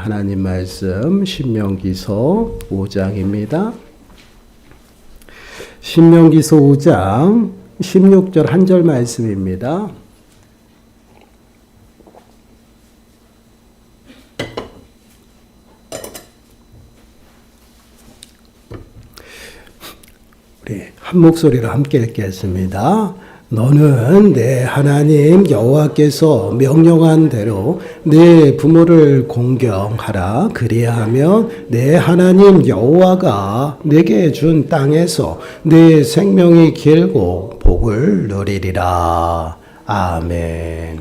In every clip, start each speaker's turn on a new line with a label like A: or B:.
A: 하나님 말씀 신명기서 5장입니다. 신명기서 5장 16절 한 절 말씀입니다. 우리 한 목소리로 함께 읽겠습니다. 너는 내 하나님 여호와께서 명령한 대로 내 부모를 공경하라. 그리하면 내 하나님 여호와가 내게 준 땅에서 내 생명이 길고 복을 누리리라. 아멘.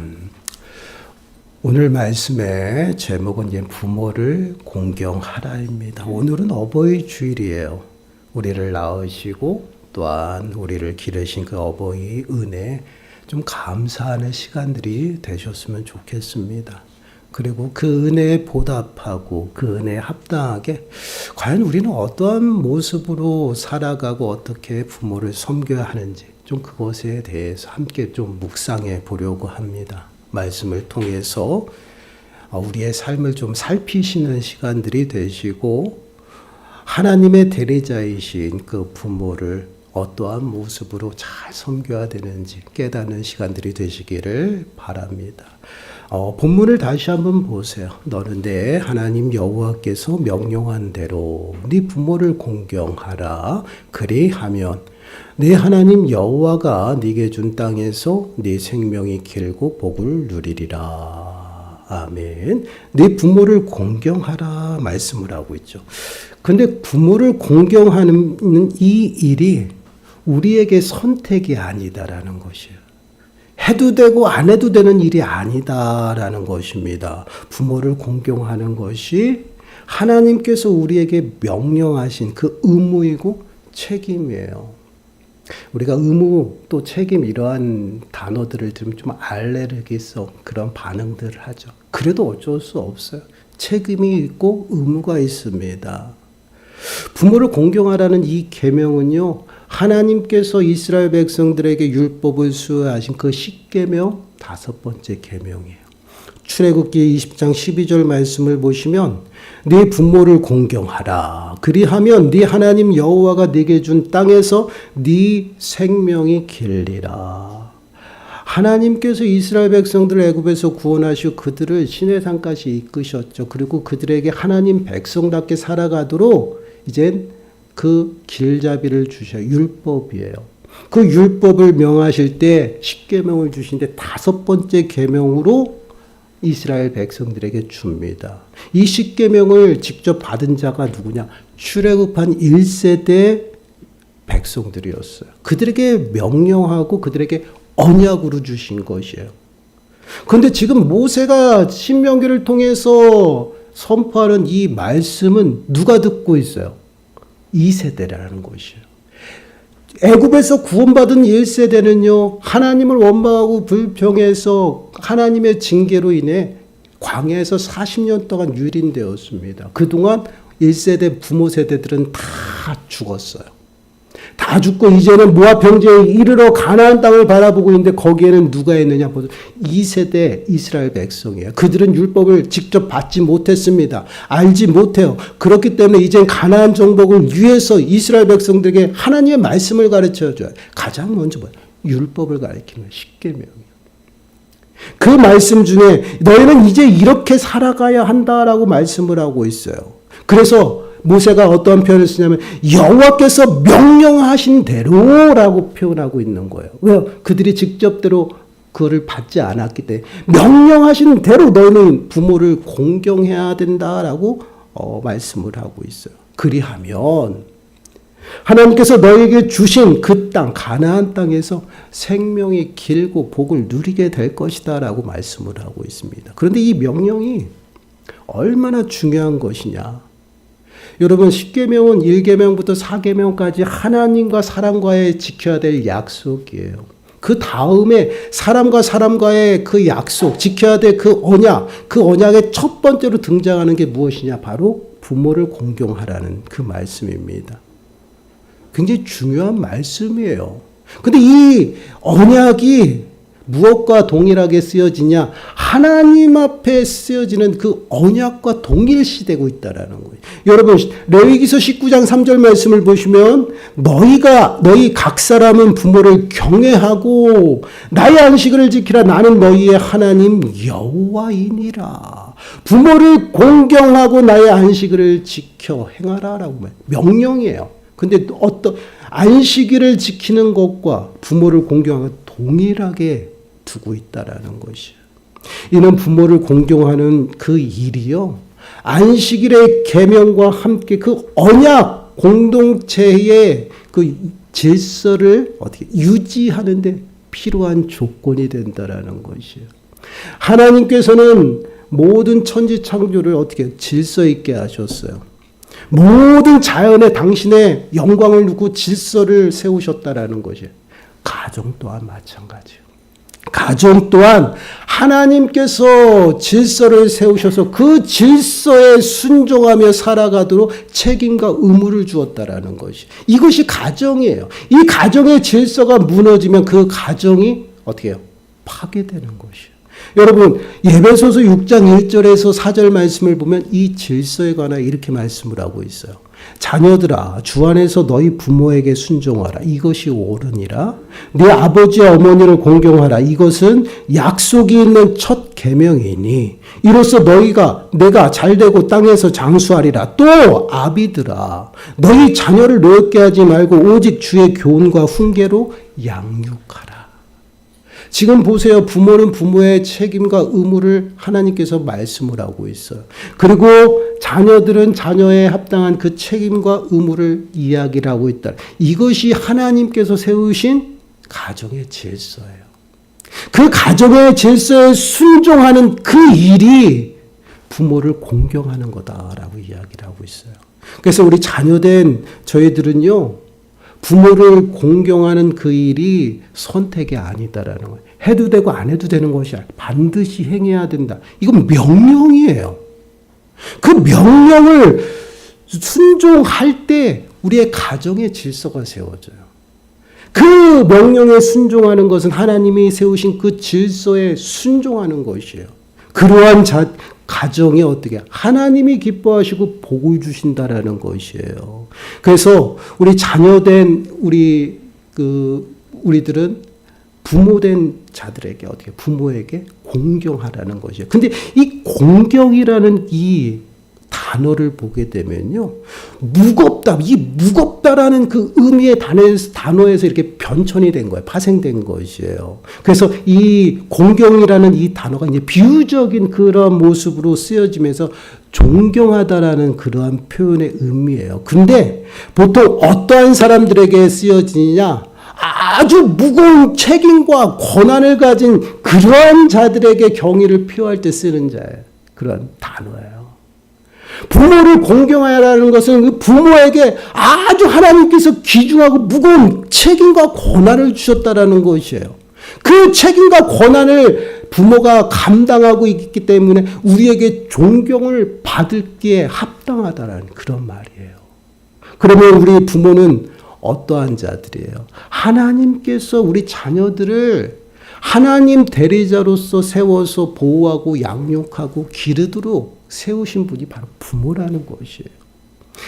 A: 오늘 말씀의 제목은 이제 부모를 공경하라입니다. 오늘은 어버이 주일이에요. 우리를 낳으시고 또한 우리를 기르신 그 어버이의 은혜 좀 감사하는 시간들이 되셨으면 좋겠습니다. 그리고 그 은혜에 보답하고 그 은혜에 합당하게 과연 우리는 어떠한 모습으로 살아가고 어떻게 부모를 섬겨야 하는지 좀 그것에 대해서 함께 좀 묵상해 보려고 합니다. 말씀을 통해서 우리의 삶을 좀 살피시는 시간들이 되시고 하나님의 대리자이신 그 부모를 어떠한 모습으로 잘 섬겨야 되는지 깨닫는 시간들이 되시기를 바랍니다. 본문을 다시 한번 보세요. 너는 내 하나님 여호와께서 명령한 대로 네 부모를 공경하라. 그리하면 내 하나님 여호와가 네게 준 땅에서 네 생명이 길고 복을 누리리라. 아멘. 네 부모를 공경하라 말씀을 하고 있죠. 근데 부모를 공경하는 이 일이 우리에게 선택이 아니다라는 것이에요. 해도 되고 안 해도 되는 일이 아니다라는 것입니다. 부모를 공경하는 것이 하나님께서 우리에게 명령하신 그 의무이고 책임이에요. 우리가 의무 또 책임 이러한 단어들을 들으면 좀 알레르기성 그런 반응들을 하죠. 그래도 어쩔 수 없어요. 책임이 있고 의무가 있습니다. 부모를 공경하라는 이 계명은요, 하나님께서 이스라엘 백성들에게 율법을 수여하신 그 10계명 5번째 계명이에요. 출애굽기 20장 12절 말씀을 보시면 네 부모를 공경하라. 그리하면 네 하나님 여호와가 네게 준 땅에서 네 생명이 길리라. 하나님께서 이스라엘 백성들을 애굽에서 구원하시고 그들을 시내산까지 이끄셨죠. 그리고 그들에게 하나님 백성답게 살아가도록 이젠 그 길잡이를 주셔요. 율법이에요. 그 율법을 명하실 때 10계명을 주신데 5번째 계명으로 이스라엘 백성들에게 줍니다. 이 10계명을 직접 받은 자가 누구냐? 출애굽한 1세대 백성들이었어요. 그들에게 명령하고 그들에게 언약으로 주신 것이에요. 그런데 지금 모세가 신명기를 통해서 선포하는 이 말씀은 누가 듣고 있어요? 2세대라는 것이에요. 애굽에서 구원받은 1세대는요. 하나님을 원망하고 불평해서 하나님의 징계로 인해 광야에서 40년 동안 유린되었습니다. 그동안 1세대 부모 세대들은 다 죽었어요. 다 죽고 이제는 모압 평지에 이르러 가나안 땅을 바라보고 있는데 거기에는 누가 있느냐 보세요. 2세대 이스라엘 백성이에요. 그들은 율법을 직접 받지 못했습니다. 알지 못해요. 그렇기 때문에 이젠 가나안 정복을 위해서 이스라엘 백성들에게 하나님의 말씀을 가르쳐줘요. 가장 먼저 뭐예요? 율법을 가르치는 10계명이에요. 그 말씀 중에 너희는 이제 이렇게 살아가야 한다라고 말씀을 하고 있어요. 그래서 모세가 어떠한 표현을 쓰냐면 여호와께서 명령하신 대로라고 표현하고 있는 거예요. 왜요? 그들이 직접대로 그거를 받지 않았기 때문에 명령하신 대로 너희는 부모를 공경해야 된다라고 말씀을 하고 있어요. 그리하면 하나님께서 너에게 주신 그 땅 가나안 땅에서 생명이 길고 복을 누리게 될 것이다 라고 말씀을 하고 있습니다. 그런데 이 명령이 얼마나 중요한 것이냐. 여러분 10계명은 1계명부터 4계명까지 하나님과 사람과의 지켜야 될 약속이에요. 그 다음에 사람과 사람과의 그 약속, 지켜야 될 그 언약의 첫 번째로 등장하는 게 무엇이냐? 바로 부모를 공경하라는 그 말씀입니다. 굉장히 중요한 말씀이에요. 근데 이 언약이 무엇과 동일하게 쓰여지냐? 하나님 앞에 쓰여지는 그 언약과 동일시되고 있다라는 거예요. 여러분, 레위기서 19장 3절 말씀을 보시면 너희 각 사람은 부모를 경외하고 나의 안식일을 지키라. 나는 너희의 하나님 여호와이니라. 부모를 공경하고 나의 안식일을 지켜 행하라라고 명령이에요. 근데 어떤 안식일을 지키는 것과 부모를 공경하고 동일하게 두고 있다라는 것이에요. 이는 부모를 공경하는 그 일이요, 안식일의 계명과 함께 그 언약 공동체의 그 질서를 어떻게 유지하는데 필요한 조건이 된다라는 것이에요. 하나님께서는 모든 천지 창조를 어떻게 질서 있게 하셨어요. 모든 자연에 당신의 영광을 두고 질서를 세우셨다라는 것이에요. 가정 또한 마찬가지예요. 가정 또한 하나님께서 질서를 세우셔서 그 질서에 순종하며 살아가도록 책임과 의무를 주었다라는 것이, 이것이 가정이에요. 이 가정의 질서가 무너지면 그 가정이 어떻게 해요? 파괴되는 것이에요. 여러분, 예배소서 6장 1절에서 4절 말씀을 보면 이 질서에 관하여 이렇게 말씀을 하고 있어요. 자녀들아, 주 안에서 너희 부모에게 순종하라. 이것이 옳으니라. 네 아버지와 어머니를 공경하라. 이것은 약속이 있는 첫 계명이니 이로써 내가 잘되고 땅에서 장수하리라. 또 아비들아, 너희 자녀를 노엽게 하지 말고 오직 주의 교훈과 훈계로 양육하라. 지금 보세요. 부모는 부모의 책임과 의무를 하나님께서 말씀을 하고 있어요. 그리고 자녀들은 자녀에 합당한 그 책임과 의무를 이야기를 하고 있다. 이것이 하나님께서 세우신 가정의 질서예요. 그 가정의 질서에 순종하는 그 일이 부모를 공경하는 거다라고 이야기를 하고 있어요. 그래서 우리 자녀된 저희들은요, 부모를 공경하는 그 일이 선택이 아니다라는 거예요. 해도 되고 안 해도 되는 것이 아니라 반드시 행해야 된다. 이건 명령이에요. 그 명령을 순종할 때 우리의 가정의 질서가 세워져요. 그 명령에 순종하는 것은 하나님이 세우신 그 질서에 순종하는 것이에요. 그러한 가정이 어떻게 하나님이 기뻐하시고 복을 주신다라는 것이에요. 그래서 우리 자녀된 우리들은 부모된 자들에게 어떻게 부모에게 공경하라는 것이에요. 근데 이 공경이라는 이 단어를 보게 되면요, 무겁다. 이 무겁다라는 그 의미의 단어에서 이렇게 변천이 된 거예요. 파생된 것이에요. 그래서 이 공경이라는 이 단어가 이제 비유적인 그런 모습으로 쓰여지면서 존경하다라는 그러한 표현의 의미예요. 근데 보통 어떠한 사람들에게 쓰여지느냐? 아주 무거운 책임과 권한을 가진 그러한 자들에게 경의를 표할 때 쓰는 그런 단어예요. 부모를 공경하라는 것은 그 부모에게 아주 하나님께서 귀중하고 무거운 책임과 권한을 주셨다라는 것이에요. 그 책임과 권한을 부모가 감당하고 있기 때문에 우리에게 존경을 받기에 합당하다라는 그런 말이에요. 그러면 우리 부모는 어떠한 자들이에요? 하나님께서 우리 자녀들을 하나님 대리자로서 세워서 보호하고 양육하고 기르도록 세우신 분이 바로 부모라는 것이에요.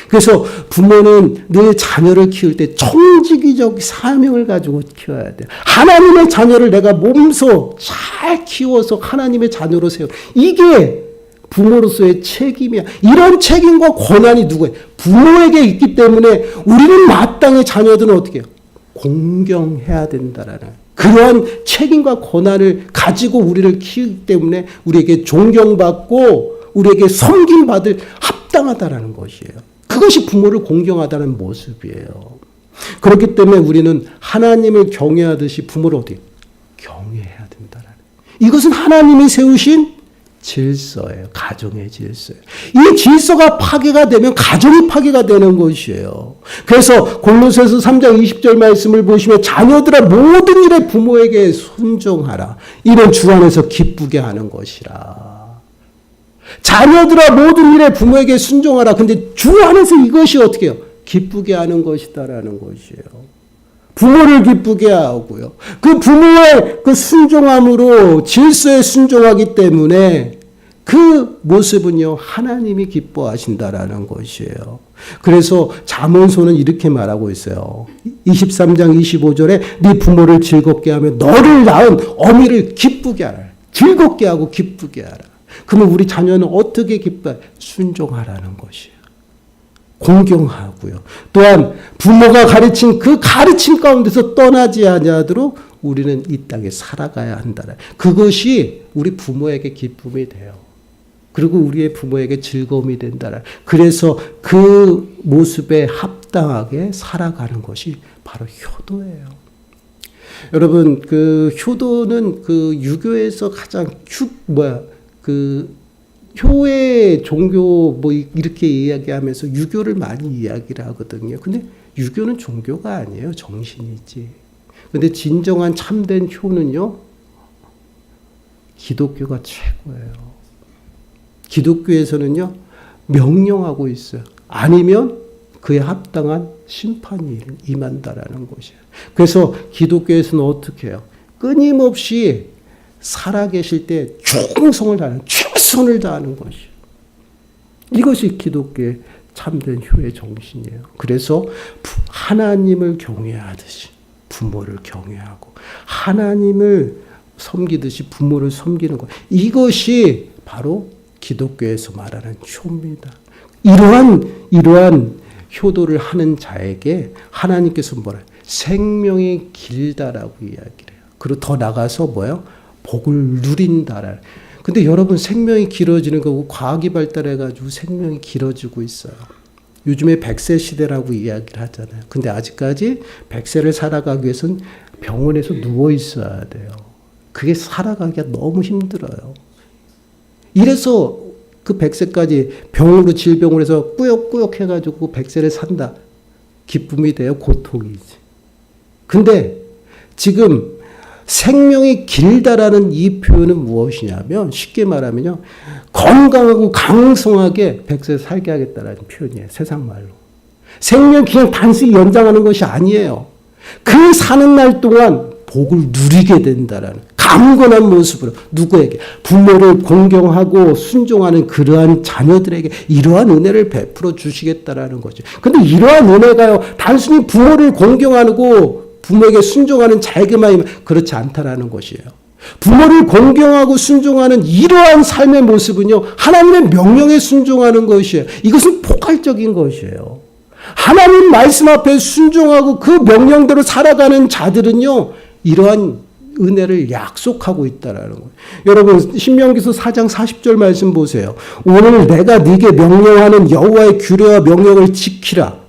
A: 그래서 부모는 내 자녀를 키울 때 청지기적 사명을 가지고 키워야 돼요. 하나님의 자녀를 내가 몸소 잘 키워서 하나님의 자녀로 세워. 이게 부모로서의 책임이야. 이런 책임과 권한이 누구예요? 부모에게 있기 때문에 우리는 마땅히 자녀들은 어떻게 해요? 공경해야 된다라는 그러한 책임과 권한을 가지고 우리를 키우기 때문에 우리에게 존경받고 우리에게 섬김받을 합당하다라는 것이에요. 그것이 부모를 공경하다는 모습이에요. 그렇기 때문에 우리는 하나님을 경외하듯이 부모를 어떻게 경외해야 된다라는. 이것은 하나님이 세우신 질서예요. 가정의 질서예요. 이 질서가 파괴가 되면 가정이 파괴가 되는 것이에요. 그래서 골로새서 3장 20절 말씀을 보시면 자녀들아 모든 일에 부모에게 순종하라. 이는 주 안에서 기쁘게 하는 것이라. 자녀들아 모든 일에 부모에게 순종하라. 근데 주 안에서 이것이 어떻게 해요? 기쁘게 하는 것이다라는 것이에요. 부모를 기쁘게 하고요. 그 부모의 그 순종함으로 질서에 순종하기 때문에 그 모습은요, 하나님이 기뻐하신다라는 것이에요. 그래서 잠언서는 이렇게 말하고 있어요. 23장 25절에 네 부모를 즐겁게 하며 너를 낳은 어미를 기쁘게 하라. 즐겁게 하고 기쁘게 하라. 그러면 우리 자녀는 어떻게 기뻐해? 순종하라는 것이에요. 공경하고요. 또한 부모가 가르친 그 가르침 가운데서 떠나지 아니하도록 우리는 이 땅에 살아가야 한다. 그것이 우리 부모에게 기쁨이 돼요. 그리고 우리의 부모에게 즐거움이 된다. 그래서 그 모습에 합당하게 살아가는 것이 바로 효도예요. 여러분, 그 효도는 그 유교에서 가장 효의 종교 뭐 이렇게 이야기하면서 유교를 많이 이야기를 하거든요. 근데 유교는 종교가 아니에요. 정신이지. 근데 진정한 참된 효는요, 기독교가 최고예요. 기독교에서는요, 명령하고 있어요. 아니면 그에 합당한 심판이 임한다라는 것이에요. 그래서 기독교에서는 어떻게 해요? 끊임없이 살아계실 때 충성을 다하는, 최선을 다하는 것이에요. 이것이 기독교의 참된 효의 정신이에요. 그래서 하나님을 경외하듯이 부모를 경외하고 하나님을 섬기듯이 부모를 섬기는 것. 이것이 바로 기독교에서 말하는 효입니다. 이러한 효도를 하는 자에게 하나님께서 뭐라 해요? 생명이 길다라고 이야기를 해요. 그리고 더 나가서 뭐예요? 복을 누린다라. 근데 여러분, 생명이 길어지는 거고 과학이 발달해가지고 생명이 길어지고 있어요. 요즘에 100세 시대라고 이야기를 하잖아요. 근데 아직까지 100세를 살아가기 위해서는 병원에서 누워 있어야 돼요. 그게 살아가기가 너무 힘들어요. 이래서 그 100세까지 병으로 질병을 해서 꾸역꾸역 해가지고 100세를 산다. 기쁨이 돼요? 고통이지. 근데 지금 생명이 길다라는 이 표현은 무엇이냐면, 쉽게 말하면요, 건강하고 강성하게 100세 살게 하겠다라는 표현이에요. 세상 말로. 생명 그냥 단순히 연장하는 것이 아니에요. 그 사는 날 동안 복을 누리게 된다라는 강건한 모습으로, 누구에게? 부모를 공경하고 순종하는 그러한 자녀들에게 이러한 은혜를 베풀어 주시겠다라는 거죠. 근데 이러한 은혜가요, 단순히 부모를 공경하고 부모에게 순종하는 자에게만 그렇지 않다라는 것이에요. 부모를 공경하고 순종하는 이러한 삶의 모습은요, 하나님의 명령에 순종하는 것이에요. 이것은 포괄적인 것이에요. 하나님 말씀 앞에 순종하고 그 명령대로 살아가는 자들은요, 이러한 은혜를 약속하고 있다라는 거예요. 여러분, 신명기서 4장 40절 말씀 보세요. 오늘 내가 네게 명령하는 여호와의 규례와 명령을 지키라.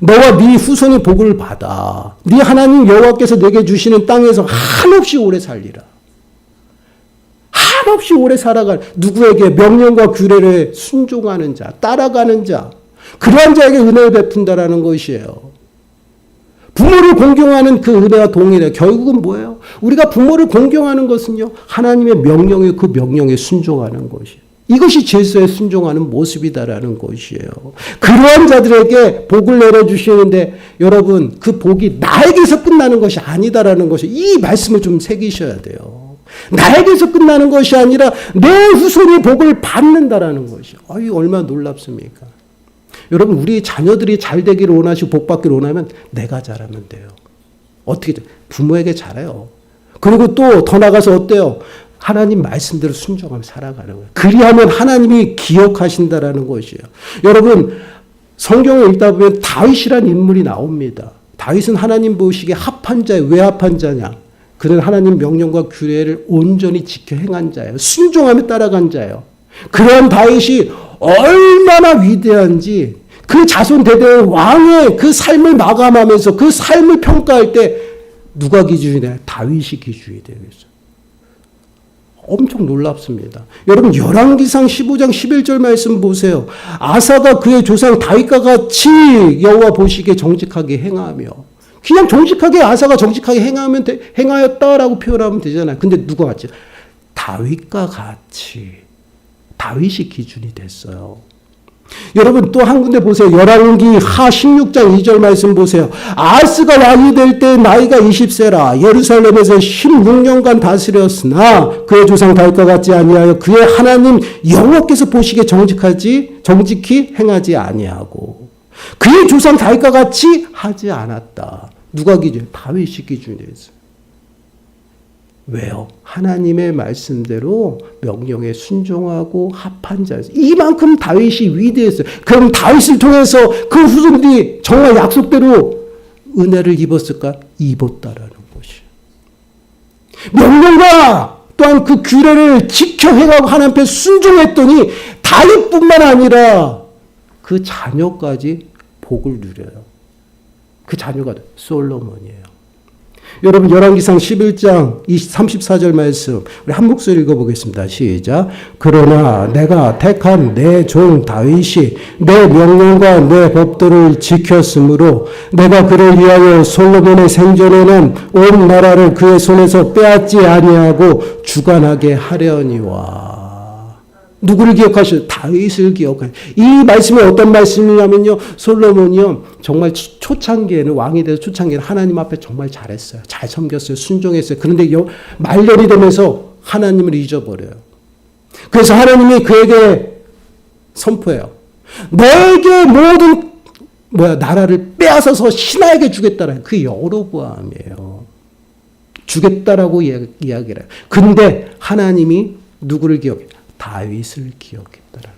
A: 너와 네 후손이 복을 받아. 네 하나님 여호와께서 내게 주시는 땅에서 한없이 오래 살리라. 한없이 오래 살아갈, 누구에게? 명령과 규례를 순종하는 자, 따라가는 자, 그러한 자에게 은혜를 베푼다라는 것이에요. 부모를 공경하는 그 은혜와 동일해. 결국은 뭐예요? 우리가 부모를 공경하는 것은요, 하나님의 명령에, 그 명령에 순종하는 것이에요. 이것이 질서에 순종하는 모습이다라는 것이에요. 그러한 자들에게 복을 내려주시는데, 여러분, 그 복이 나에게서 끝나는 것이 아니다라는 것이, 이 말씀을 좀 새기셔야 돼요. 나에게서 끝나는 것이 아니라 내 후손이 복을 받는다라는 것이요. 아유, 얼마나 놀랍습니까? 여러분, 우리 자녀들이 잘 되기를 원하시고 복 받기를 원하면 내가 잘하면 돼요. 어떻게 돼? 부모에게 잘해요. 그리고 또 더 나가서 어때요? 하나님 말씀대로 순종하며 살아가는 거예요. 그리하면 하나님이 기억하신다라는 것이에요. 여러분, 성경을 읽다 보면 다윗이라는 인물이 나옵니다. 다윗은 하나님 보시기에 합한 자예요. 왜 합한 자냐? 그는 하나님 명령과 규례를 온전히 지켜 행한 자예요. 순종하며 따라간 자예요. 그런 다윗이 얼마나 위대한지, 그 자손 대대의 왕의 그 삶을 마감하면서 그 삶을 평가할 때 누가 기준이 돼요? 다윗이 기준이 되겠어요. 엄청 놀랍습니다. 여러분, 열왕기상 15장 11절 말씀 보세요. 아사가 그의 조상 다윗과 같이 여호와 보시기에 정직하게 행하며, 그냥 정직하게, 아사가 정직하게 행하였다라고 표현하면 되잖아요. 근데 누가 같이? 다윗과 같이. 다윗이 기준이 됐어요. 여러분 또 한 군데 보세요. 열왕기 하 16장 2절 말씀 보세요. 아하스가 왕이 될 때 나이가 20세라. 예루살렘에서 16년간 다스렸으나 그의 조상 다윗과 같지 아니하여 그의 하나님 여호와께서 보시기에 정직히 행하지 아니하고 그의 조상 다윗과 같이 하지 않았다. 누가 기준? 다윗이 기준이었어요. 왜요? 하나님의 말씀대로 명령에 순종하고 합한 자였어요. 이만큼 다윗이 위대했어요. 그럼 다윗을 통해서 그 후손들이 정말 약속대로 은혜를 입었을까? 입었다라는 것이에요. 명령과 또한 그 규례를 지켜 행하고 하나님 앞에 순종했더니 다윗뿐만 아니라 그 자녀까지 복을 누려요. 그 자녀가 솔로몬이에요. 여러분 열왕기상 11장 34절 말씀 우리 한 목소리 읽어보겠습니다. 시작. 그러나 내가 택한 내 종 다윗이 내 명령과 내 법도를 지켰으므로 내가 그를 위하여 솔로몬의 생전에는 온 나라를 그의 손에서 빼앗지 아니하고 주관하게 하려니와. 누구를 기억하셔? 다윗을 기억하셔. 이 말씀이 어떤 말씀이냐면요. 솔로몬이요. 정말 초창기에는 왕이 돼서 초창기에는 하나님 앞에 정말 잘했어요. 잘 섬겼어요. 순종했어요. 그런데 말년이 되면서 하나님을 잊어버려요. 그래서 하나님이 그에게 선포해요. 너에게 모든 나라를 빼앗아서 신하에게 주겠다라는 그 여로보암이에요. 주겠다라고 이야기를 해요. 근데 하나님이 누구를 기억해요? 다윗을 기억했더라.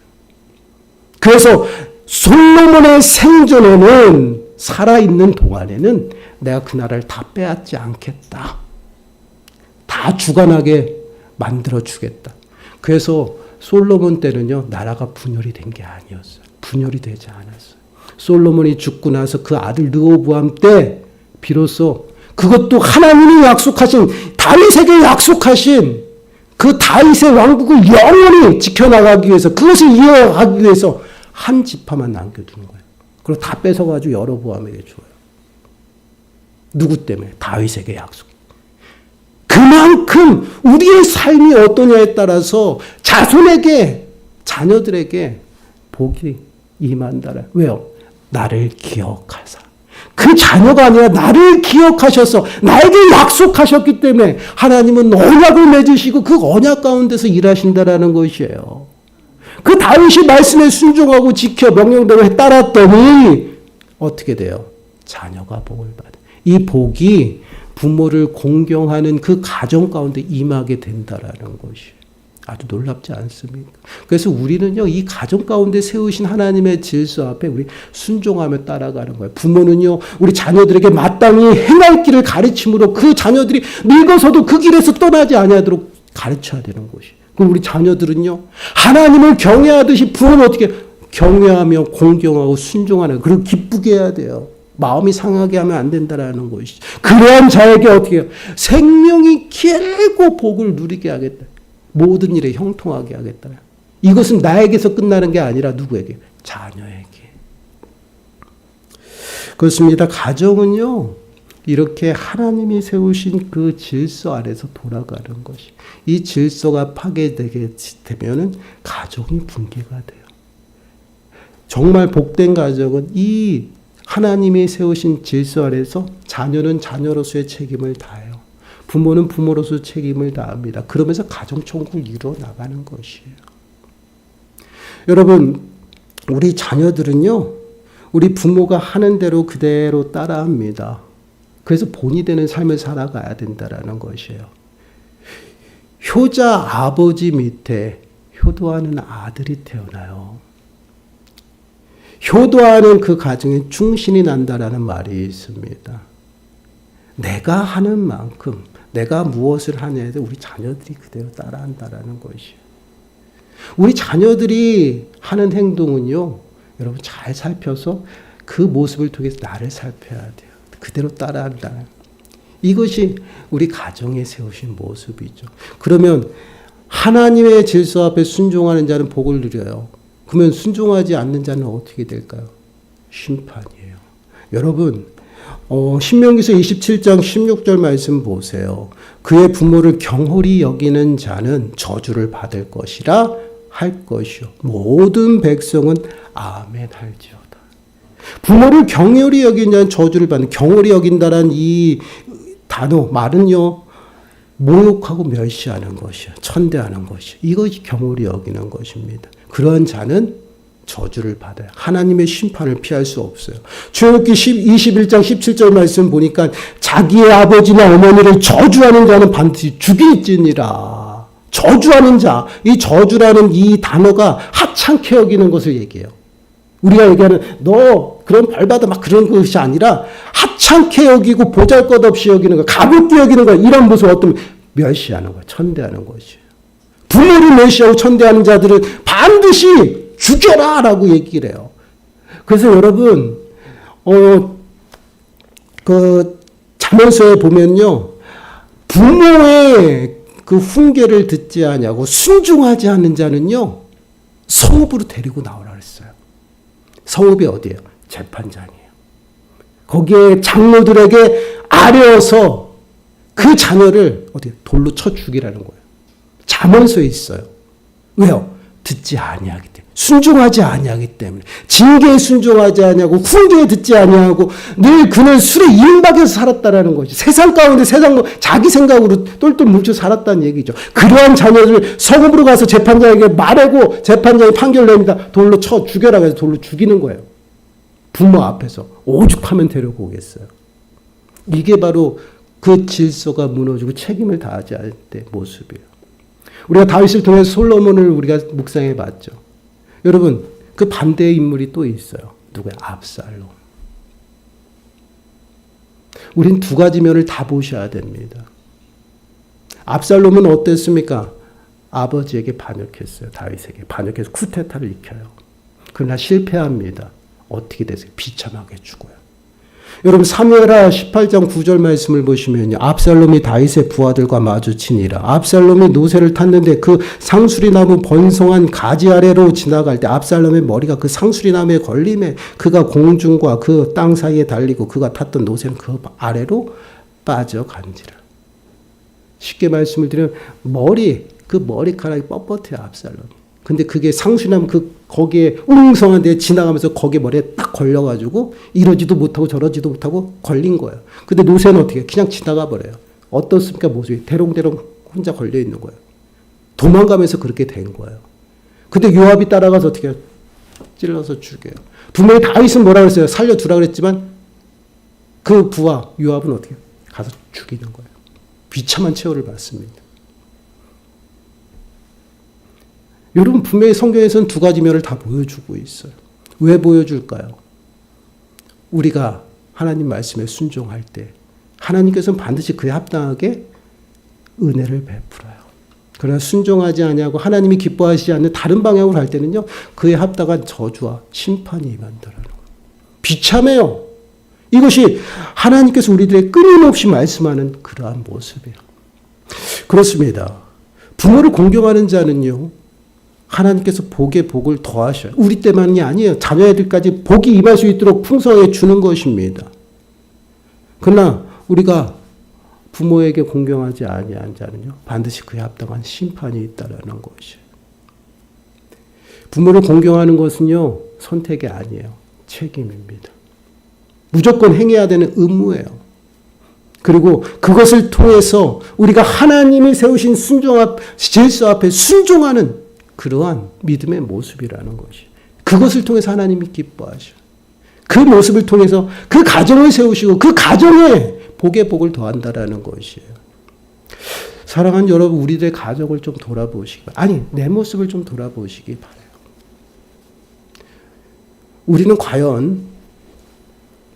A: 그래서 솔로몬의 생전에는 살아있는 동안에는 내가 그 나라를 다 빼앗지 않겠다. 다 주관하게 만들어 주겠다. 그래서 솔로몬 때는요. 나라가 분열이 된 게 아니었어요. 분열이 되지 않았어요. 솔로몬이 죽고 나서 그 아들 르호보암 때 비로소 그것도 하나님이 약속하신 다윗에게 약속하신 그 다윗의 왕국을 영원히 지켜나가기 위해서 그것을 이어가기 위해서 한 지파만 남겨두는 거예요. 그리고 다 뺏어가지고 여로보암에게 줘요. 누구 때문에? 다윗에게 약속. 그만큼 우리의 삶이 어떠냐에 따라서 자손에게 자녀들에게 복이 임한다라. 왜요? 나를 기억하사. 그 자녀가 아니라 나를 기억하셔서 나에게 약속하셨기 때문에 하나님은 언약을 맺으시고 그 언약 가운데서 일하신다라는 것이에요. 그 다윗이 말씀에 순종하고 지켜 명령대로 따랐더니 어떻게 돼요? 자녀가 복을 받아요. 이 복이 부모를 공경하는 그 가정 가운데 임하게 된다라는 것이에요. 아주 놀랍지 않습니까? 그래서 우리는요, 이 가정 가운데 세우신 하나님의 질서 앞에 우리 순종하며 따라가는 거예요. 부모는요, 우리 자녀들에게 마땅히 행할 길을 가르침으로 그 자녀들이 늙어서도 그 길에서 떠나지 아니하도록 가르쳐야 되는 것이에요. 그럼 우리 자녀들은요, 하나님을 경외하듯이 부모는 어떻게 경외하며 공경하고 순종하는, 그리고 기쁘게 해야 돼요. 마음이 상하게 하면 안 된다라는 것이죠. 그러한 자에게 어떻게 해요? 생명이 길고 복을 누리게 하겠다. 모든 일에 형통하게 하겠다. 이것은 나에게서 끝나는 게 아니라 누구에게? 자녀에게. 그렇습니다. 가정은요, 이렇게 하나님이 세우신 그 질서 아래서 돌아가는 것이. 이 질서가 파괴되게 되면은 가정이 붕괴가 돼요. 정말 복된 가정은 이 하나님이 세우신 질서 아래서 자녀는 자녀로서의 책임을 다해요. 부모는 부모로서 책임을 다합니다. 그러면서 가정천국을 이루어 나가는 것이에요. 여러분, 우리 자녀들은요, 우리 부모가 하는 대로 그대로 따라합니다. 그래서 본이 되는 삶을 살아가야 된다는 것이에요. 효자 아버지 밑에 효도하는 아들이 태어나요. 효도하는 그 가정에 충신이 난다라는 말이 있습니다. 내가 하는 만큼 내가 무엇을 하냐에 우리 자녀들이 그대로 따라한다라는 것이에요. 우리 자녀들이 하는 행동은요, 여러분 잘 살펴서 그 모습을 통해서 나를 살펴야 돼요. 그대로 따라한다. 이것이 우리 가정에 세우신 모습이죠. 그러면 하나님의 질서 앞에 순종하는 자는 복을 누려요. 그러면 순종하지 않는 자는 어떻게 될까요? 심판이에요. 여러분, 신명기서 27장 16절 말씀 보세요. 그의 부모를 경홀히 여기는 자는 저주를 받을 것이라 할 것이요. 모든 백성은 아멘 할지어다. 부모를 경홀히 여긴 자는 저주를 받는, 경홀히 여긴다는 이 단어, 말은요, 모욕하고 멸시하는 것이요, 천대하는 것이요. 이것이 경홀히 여기는 것입니다. 그러한 자는 저주를 받아요. 하나님의 심판을 피할 수 없어요. 출애굽기 21장 17절 말씀 보니까 자기의 아버지나 어머니를 저주하는 자는 반드시 죽일지니라. 저주하는 자, 이 저주라는 이 단어가 하찮게 여기는 것을 얘기해요. 우리가 얘기하는 너 그런 벌 받아 막 그런 것이 아니라 하찮게 여기고 보잘것없이 여기는 거, 가볍게 여기는 거, 이런 모습 어떤 멸시하는 거, 천대하는 것이에요. 부모를 멸시하고 천대하는 자들은 반드시 죽여라! 라고 얘기를 해요. 그래서 여러분, 잠언서에 보면요, 부모의 그 훈계를 듣지 아니하고 순종하지 않는 자는요, 성읍으로 데리고 나오라 그랬어요. 성읍이 어디예요? 재판장이에요. 거기에 장로들에게 아뢰어서 그 자녀를 어디 돌로 쳐 죽이라는 거예요. 잠언서에 있어요. 왜요? 듣지 아니하기 때문에, 순종하지 아니하기 때문에, 징계에 순종하지 아니하고 훈계에 듣지 아니하고 늘 그는 술에 임박해서 살았다라는 것이, 세상 가운데 자기 생각으로 똘똘 뭉쳐 살았다는 얘기죠. 그러한 자녀들 성읍으로 가서 재판장에게 말하고 재판장이 판결 냅니다. 돌로 쳐 죽여라 해서 돌로 죽이는 거예요. 부모 앞에서 오죽하면 데리고 오겠어요. 이게 바로 그 질서가 무너지고 책임을 다하지 않을 때 모습이에요. 우리가 다윗을 통해서 솔로몬을 우리가 묵상해 봤죠. 여러분, 그 반대의 인물이 또 있어요. 누구야? 압살롬. 우린 두 가지 면을 다 보셔야 됩니다. 압살롬은 어땠습니까? 아버지에게 반역했어요. 다윗에게 반역해서 쿠데타를 일으켜요. 그러나 실패합니다. 어떻게 되세요? 비참하게 죽어요. 여러분, 사무엘하 18장 9절 말씀을 보시면요, 압살롬이 다윗의 부하들과 마주치니라. 압살롬이 노새를 탔는데 그 상수리나무 번성한 가지 아래로 지나갈 때 압살롬의 머리가 그 상수리나무에 걸림에 그가 공중과 그 땅 사이에 달리고 그가 탔던 노새는 그 아래로 빠져간지라. 쉽게 말씀을 드리면 그 머리카락이 뻣뻣해요, 압살롬이. 근데 그게 상수나무 거기에 웅성한 데 지나가면서 거기에 머리에 딱 걸려가지고 이러지도 못하고 저러지도 못하고 걸린 거예요. 근데 노새는 어떻게 해요? 그냥 지나가 버려요. 어떻습니까? 모습이 대롱대롱 혼자 걸려 있는 거예요. 도망가면서 그렇게 된 거예요. 근데 요압이 따라가서 어떻게 해요? 찔러서 죽여요. 분명히 다윗은 뭐라 그랬어요? 살려두라 그랬지만 그 부하 요압은 어떻게 해요? 가서 죽이는 거예요. 비참한 처우를 받습니다. 여러분, 분명히 성경에서는 두 가지 면을 다 보여주고 있어요. 왜 보여줄까요? 우리가 하나님 말씀에 순종할 때 하나님께서는 반드시 그에 합당하게 은혜를 베풀어요. 그러나 순종하지 아니하고 하나님이 기뻐하시지 않는 다른 방향으로 할 때는요, 그에 합당한 저주와 심판이 임한다라는 거예요. 비참해요. 이것이 하나님께서 우리들의 끊임없이 말씀하는 그러한 모습이에요. 그렇습니다. 부모를 공경하는 자는요, 하나님께서 복에 복을 더하셔요. 우리 때만이 아니에요. 자녀들까지 복이 임할 수 있도록 풍성하게 주는 것입니다. 그러나 우리가 부모에게 공경하지 아니한 자는요, 반드시 그에 합당한 심판이 있다라는 것이에요. 부모를 공경하는 것은요, 선택이 아니에요. 책임입니다. 무조건 행해야 되는 의무예요. 그리고 그것을 통해서 우리가 하나님이 세우신 질서 앞에 순종하는 그러한 믿음의 모습이라는 것이, 그것을 통해서 하나님이 기뻐하셔. 그 모습을 통해서 그 가정을 세우시고 그 가정에 복에 복을 더한다라는 것이에요. 사랑하는 여러분, 우리들의 가정을 좀 돌아보시기 바라요. 아니, 내 모습을 좀 돌아보시기 바라요. 우리는 과연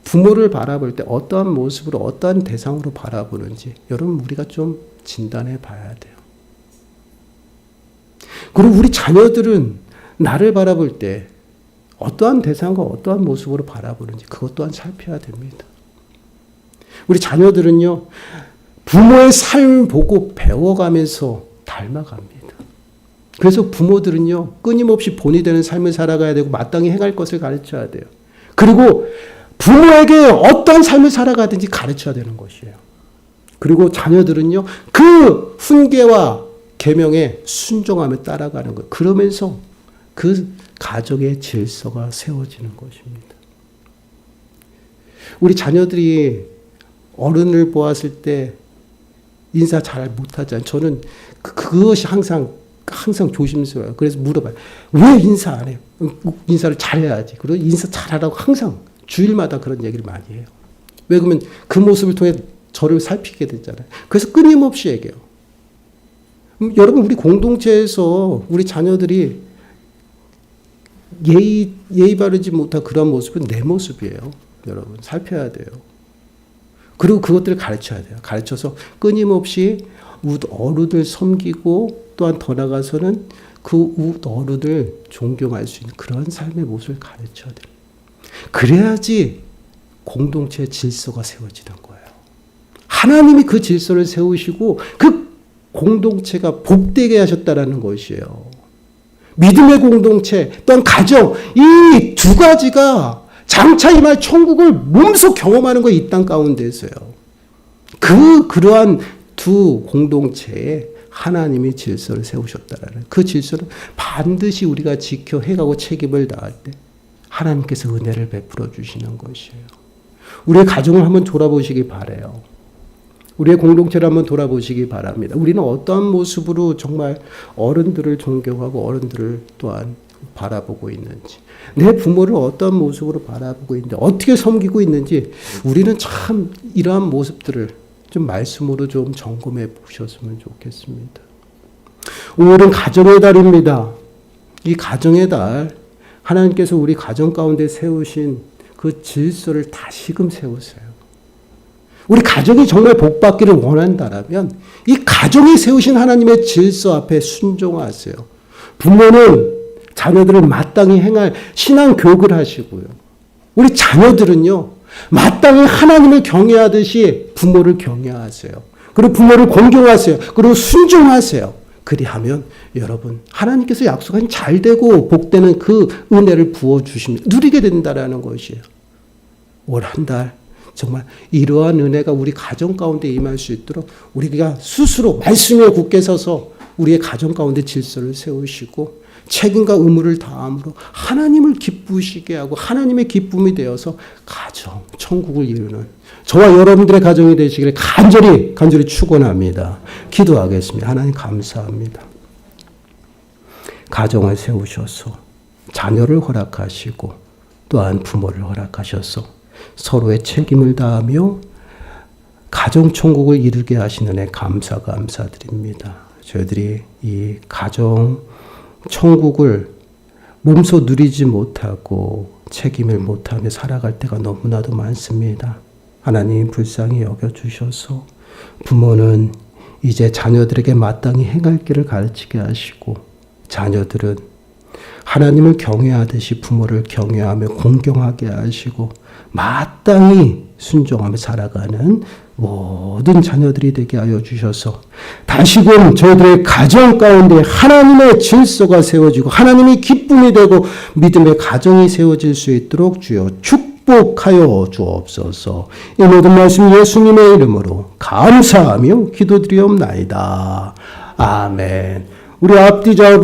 A: 부모를 바라볼 때 어떠한 모습으로, 어떠한 대상으로 바라보는지 여러분, 우리가 좀 진단해 봐야 돼요. 그리고 우리 자녀들은 나를 바라볼 때 어떠한 대상과 어떠한 모습으로 바라보는지 그것 또한 살펴야 됩니다. 우리 자녀들은요, 부모의 삶을 보고 배워가면서 닮아갑니다. 그래서 부모들은요, 끊임없이 본이 되는 삶을 살아가야 되고 마땅히 행할 것을 가르쳐야 돼요. 그리고 부모에게 어떠한 삶을 살아가든지 가르쳐야 되는 것이에요. 그리고 자녀들은요, 그 훈계와 계명에 순종하며 따라가는 거예요. 그러면서 그 가족의 질서가 세워지는 것입니다. 우리 자녀들이 어른을 보았을 때 인사 잘 못하잖아요. 저는 그것이 항상 조심스러워요. 그래서 물어봐요. 왜 인사 안 해요? 인사를 잘해야지. 그리고 인사 잘하라고 항상 주일마다 그런 얘기를 많이 해요. 왜 그러면 그 모습을 통해 저를 살피게 되잖아요. 그래서 끊임없이 얘기해요. 여러분 우리 공동체에서 우리 자녀들이 예의 바르지 못한 그런 모습은 내 모습이에요. 여러분 살펴야 돼요. 그리고 그것들을 가르쳐야 돼요. 가르쳐서 끊임없이 어른을 섬기고 또한 더 나아가서는 그 어른을 존경할 수 있는 그런 삶의 모습을 가르쳐야 돼요. 그래야지 공동체의 질서가 세워지는 거예요. 하나님이 그 질서를 세우시고 그 공동체가 복되게 하셨다라는 것이에요. 믿음의 공동체 또한 가정 이 두 가지가 장차 임할 천국을 몸소 경험하는 거 이 땅 가운데서요. 그러한 두 공동체에 하나님이 질서를 세우셨다라는 그 질서는 반드시 우리가 지켜 해가고 책임을 다할 때 하나님께서 은혜를 베풀어 주시는 것이에요. 우리의 가정을 한번 돌아보시기 바라요. 우리의 공동체를 한번 돌아보시기 바랍니다. 우리는 어떠한 모습으로 정말 어른들을 존경하고 어른들을 또한 바라보고 있는지, 내 부모를 어떠한 모습으로 바라보고 있는지, 어떻게 섬기고 있는지 우리는 참 이러한 모습들을 좀 말씀으로 좀 점검해 보셨으면 좋겠습니다. 오늘은 가정의 달입니다. 이 가정의 달, 하나님께서 우리 가정 가운데 세우신 그 질서를 다시금 세우세요. 우리 가정이 정말 복받기를 원한다라면 이 가정이 세우신 하나님의 질서 앞에 순종하세요. 부모는 자녀들을 마땅히 행할 신앙 교육을 하시고요. 우리 자녀들은요, 마땅히 하나님을 경외하듯이 부모를 경외하세요. 그리고 부모를 공경하세요. 그리고 순종하세요. 그리하면 여러분 하나님께서 약속한 잘되고 복되는 그 은혜를 부어주시면 누리게 된다라는 것이에요. 올 한 달 정말 이러한 은혜가 우리 가정 가운데 임할 수 있도록 우리가 스스로 말씀에 굳게 서서 우리의 가정 가운데 질서를 세우시고 책임과 의무를 다함으로 하나님을 기쁘시게 하고 하나님의 기쁨이 되어서 가정, 천국을 이루는 저와 여러분들의 가정이 되시기를 간절히 축원합니다. 기도하겠습니다. 하나님 감사합니다. 가정을 세우셔서 자녀를 허락하시고 또한 부모를 허락하셔서 서로의 책임을 다하며 가정 천국을 이루게 하시는 애 감사드립니다. 저희들이 이 가정 천국을 몸소 누리지 못하고 책임을 못하며 살아갈 때가 너무나도 많습니다. 하나님 불쌍히 여겨주셔서 부모는 이제 자녀들에게 마땅히 행할 길을 가르치게 하시고 자녀들은 하나님을 경외하듯이 부모를 경외하며 공경하게 하시고 마땅히 순종하며 살아가는 모든 자녀들이 되게 하여 주셔서 다시금 저희들의 가정 가운데 하나님의 질서가 세워지고 하나님이 기쁨이 되고 믿음의 가정이 세워질 수 있도록 주여 축복하여 주옵소서. 이 모든 말씀 예수님의 이름으로 감사하며 기도드리옵나이다. 아멘. 우리 앞뒤 좌우